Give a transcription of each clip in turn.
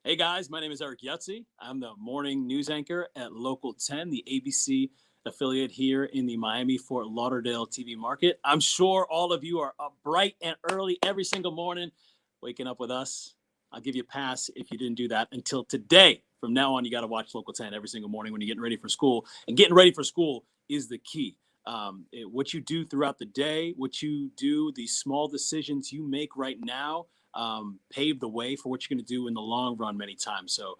Hey guys, my name is Eric Yutzy. I'm the morning news anchor at Local 10, the ABC affiliate here in the Miami Fort Lauderdale TV market. I'm sure all of you are up bright and early every single morning, waking up with us. I'll give you a pass if you didn't do that until today. From now on, you got to watch Local 10 every single morning when you're getting ready for school. And getting ready for school is the key. What you do throughout the day, what you do, these small decisions you make right now pave the way for what you're going to do in the long run many times. So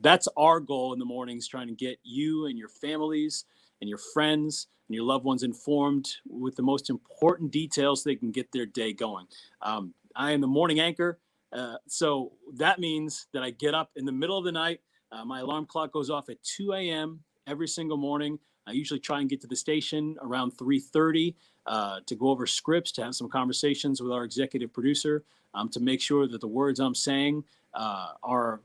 that's our goal in the mornings, trying to get you and your families and your friends and your loved ones informed with the most important details so they can get their day going. I am the morning anchor. So that means that I get up in the middle of the night. My alarm clock goes off at 2 a.m. every single morning. I usually try and get to the station around 3:30 to go over scripts, to have some conversations with our executive producer, to make sure that the words I'm saying are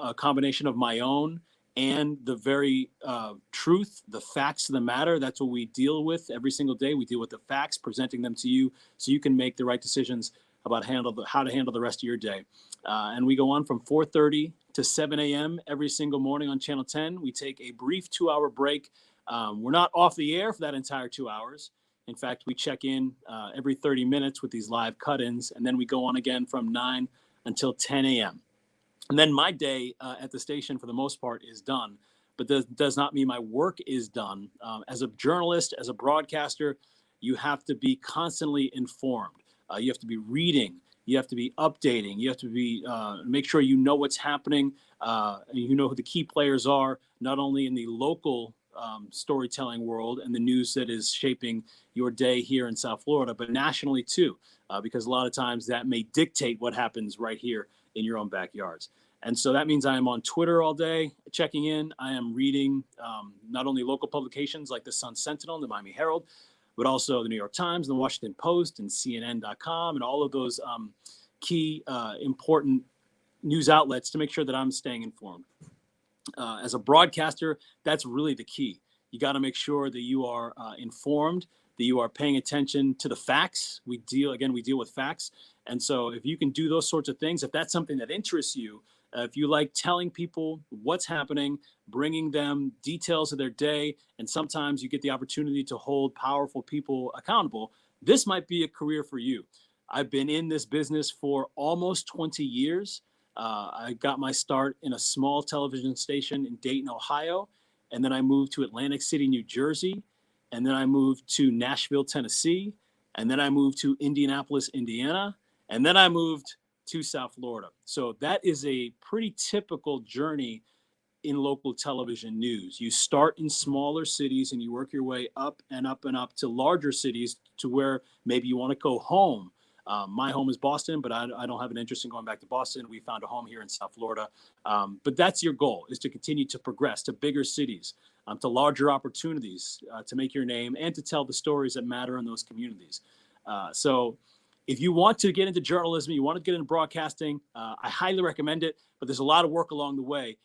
a combination of my own and the very truth, the facts of the matter. That's what we deal with every single day. We deal with the facts, presenting them to you so you can make the right decisions about how to handle the rest of your day. And we go on from 4:30 to 7 a.m. every single morning on Channel 10. We take a brief 2-hour break. We're not off the air for that entire 2 hours. In fact, we check in every 30 minutes with these live cut-ins, and then we go on again from 9 until 10 a.m. And then my day at the station, for the most part, is done. But that does not mean my work is done. As a journalist, as a broadcaster, you have to be constantly informed. You have to be reading. You have to be updating. You have to be make sure you know what's happening. You know who the key players are, not only in the local storytelling world and the news that is shaping your day here in South Florida, but nationally too, because a lot of times that may dictate what happens right here in your own backyards. And so that means I am on Twitter all day checking in. I am reading not only local publications like the Sun Sentinel and the Miami Herald, but also the New York Times and the Washington Post and CNN.com and all of those key important news outlets to make sure that I'm staying informed. As a broadcaster, that's really the key. You got to make sure that you are informed, that you are paying attention to the facts. We deal with facts. And so if you can do those sorts of things, if that's something that interests you, if you like telling people what's happening, bringing them details of their day, and sometimes you get the opportunity to hold powerful people accountable, this might be a career for you. I've been in this business for almost 20 years. I got my start in a small television station in Dayton, Ohio, and then I moved to Atlantic City, New Jersey, and then I moved to Nashville, Tennessee, and then I moved to Indianapolis, Indiana, and then I moved to South Florida. So that is a pretty typical journey in local television news. You start in smaller cities and you work your way up and up and up to larger cities to where maybe you want to go home. My home is Boston, but I don't have an interest in going back to Boston. We found a home here in South Florida. But that's your goal, is to continue to progress to bigger cities, to larger opportunities, to make your name and to tell the stories that matter in those communities. So if you want to get into journalism, you want to get into broadcasting, I highly recommend it, but there's a lot of work along the way.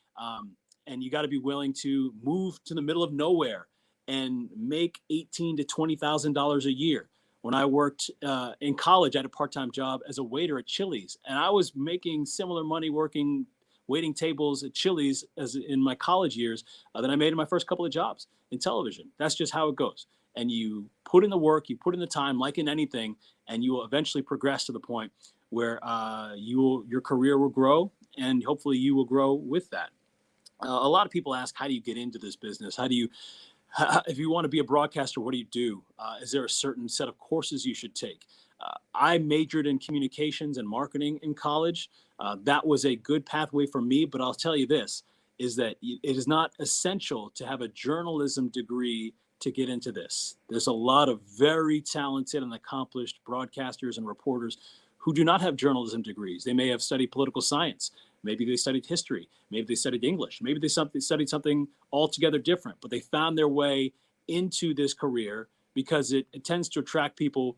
And you got to be willing to move to the middle of nowhere and make $18,000 to $20,000 a year. When I worked in college, I had a part-time job as a waiter at Chili's, and I was making similar money waiting tables at Chili's as in my college years than I made in my first couple of jobs in television. That's just how it goes. And you put in the work, you put in the time, like in anything, and you will eventually progress to the point where your career will grow, and hopefully you will grow with that. A lot of people ask, how do you get into this business? If you want to be a broadcaster, what do you do? Is there a certain set of courses you should take? I majored in communications and marketing in college. That was a good pathway for me, but I'll tell you this, is that it is not essential to have a journalism degree to get into this. There's a lot of very talented and accomplished broadcasters and reporters who do not have journalism degrees. They may have studied political science. Maybe they studied history. Maybe they studied English. Maybe they studied something altogether different, but they found their way into this career because it tends to attract people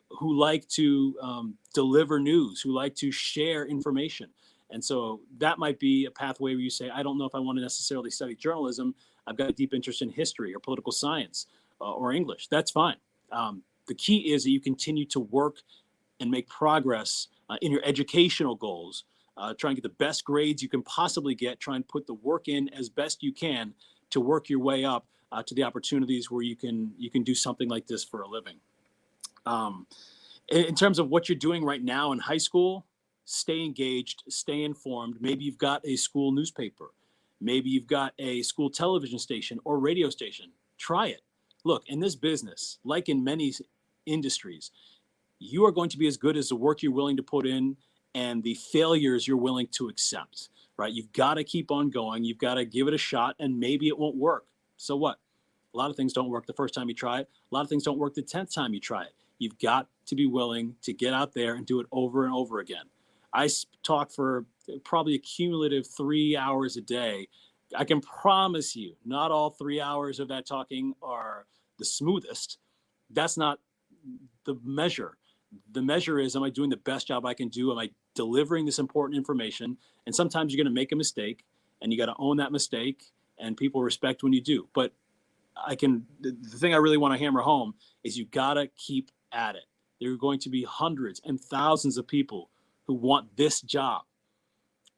who like to deliver news, who like to share information. And so that might be a pathway where you say, I don't know if I want to necessarily study journalism. I've got a deep interest in history or political science or English. That's fine. The key is that you continue to work and make progress in your educational goals Try and get the best grades you can possibly get. Try and put the work in as best you can to work your way up to the opportunities where you can do something like this for a living. In terms of what you're doing right now in high school, stay engaged, stay informed. Maybe you've got a school newspaper. Maybe you've got a school television station or radio station. Try it. Look, in this business, like in many industries, you are going to be as good as the work you're willing to put in and the failures you're willing to accept, right? You've got to keep on going. You've got to give it a shot, and maybe it won't work. So what? A lot of things don't work the first time you try it. A lot of things don't work the 10th time you try it. You've got to be willing to get out there and do it over and over again. I talk for probably a cumulative 3 hours a day. I can promise you, not all 3 hours of that talking are the smoothest. That's not the measure. The measure is, am I doing the best job I can do? Am I delivering this important information? And sometimes you're going to make a mistake, and you got to own that mistake, and people respect when you do. But the thing I really want to hammer home is you got to keep at it. There are going to be hundreds and thousands of people who want this job.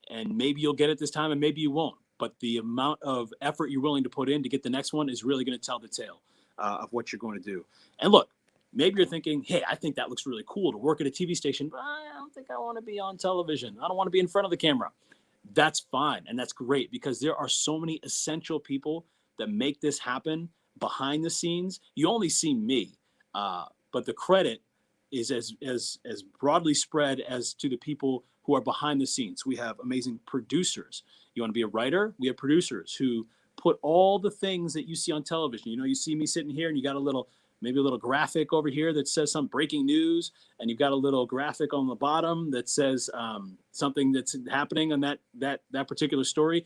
And maybe you'll get it this time and maybe you won't. But the amount of effort you're willing to put in to get the next one is really going to tell the tale of what you're going to do. And look, maybe you're thinking, hey, I think that looks really cool to work at a TV station, but I don't think I want to be on television. I don't want to be in front of the camera. That's fine. And that's great, because there are so many essential people that make this happen behind the scenes. You only see me, but the credit is as broadly spread as to the people who are behind the scenes. We have amazing producers. You want to be a writer? We have producers who put all the things that you see on television. You know, you see me sitting here and you got maybe a little graphic over here that says some breaking news, and you've got a little graphic on the bottom that says something that's happening on that particular story.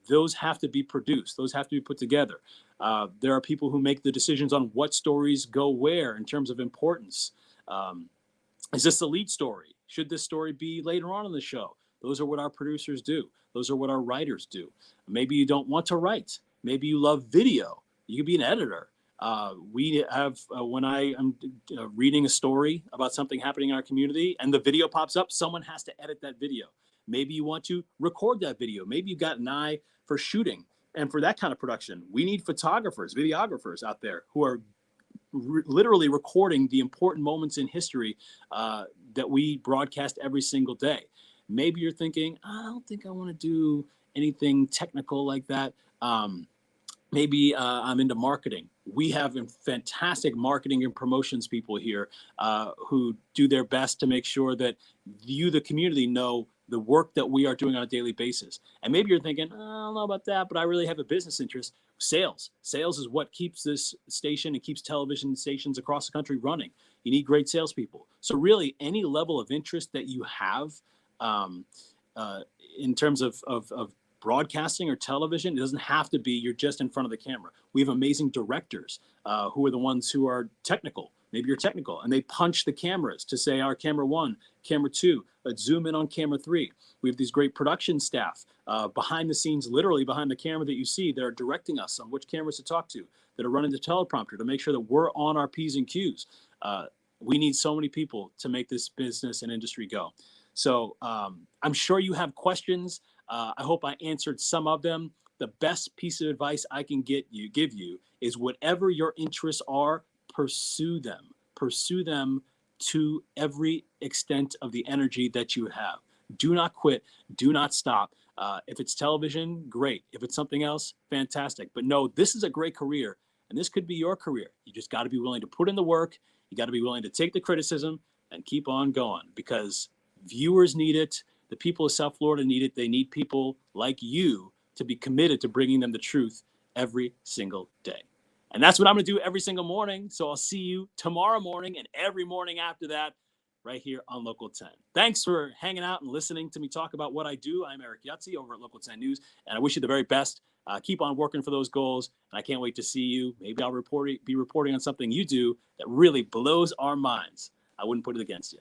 Those have to be produced. Those have to be put together. There are people who make the decisions on what stories go where in terms of importance. Is this the lead story? Should this story be later on in the show? Those are what our producers do. Those are what our writers do. Maybe you don't want to write. Maybe you love video. You could be an editor. We have, when I am reading a story about something happening in our community and the video pops up, someone has to edit that video. Maybe you want to record that video. Maybe you've got an eye for shooting. And for that kind of production, we need photographers, videographers out there who are literally recording the important moments in history that we broadcast every single day. Maybe you're thinking, I don't think I want to do anything technical like that. Maybe I'm into marketing. We have fantastic marketing and promotions people here who do their best to make sure that you, the community, know the work that we are doing on a daily basis. And maybe you're thinking, I don't know about that, but I really have a business interest. Sales is what keeps this station and keeps television stations across the country running. You need great salespeople. So really, any level of interest that you have in terms of broadcasting or television, it doesn't have to be you're just in front of the camera. We have amazing directors who are the ones who are technical. Maybe you're technical, and they punch the cameras to say our camera 1, camera 2, let's zoom in on camera 3. We have these great production staff behind the scenes, literally behind the camera that you see, that are directing us on which cameras to talk to, that are running the teleprompter to make sure that we're on our P's and Q's. We need so many people to make this business and industry go. So I'm sure you have questions. I hope I answered some of them. The best piece of advice I can give you is whatever your interests are, pursue them to every extent of the energy that you have. Do not quit. Do not stop. If it's television, great. If it's something else, fantastic. But no, this is a great career, and this could be your career. You just got to be willing to put in the work. You got to be willing to take the criticism and keep on going, because viewers need it. The people of South Florida need it. They need people like you to be committed to bringing them the truth every single day. And that's what I'm going to do every single morning. So I'll see you tomorrow morning and every morning after that right here on Local 10. Thanks for hanging out and listening to me talk about what I do. I'm Eric Yutzy over at Local 10 News, and I wish you the very best. Keep on working for those goals, and I can't wait to see you. Maybe I'll be reporting on something you do that really blows our minds. I wouldn't put it against you.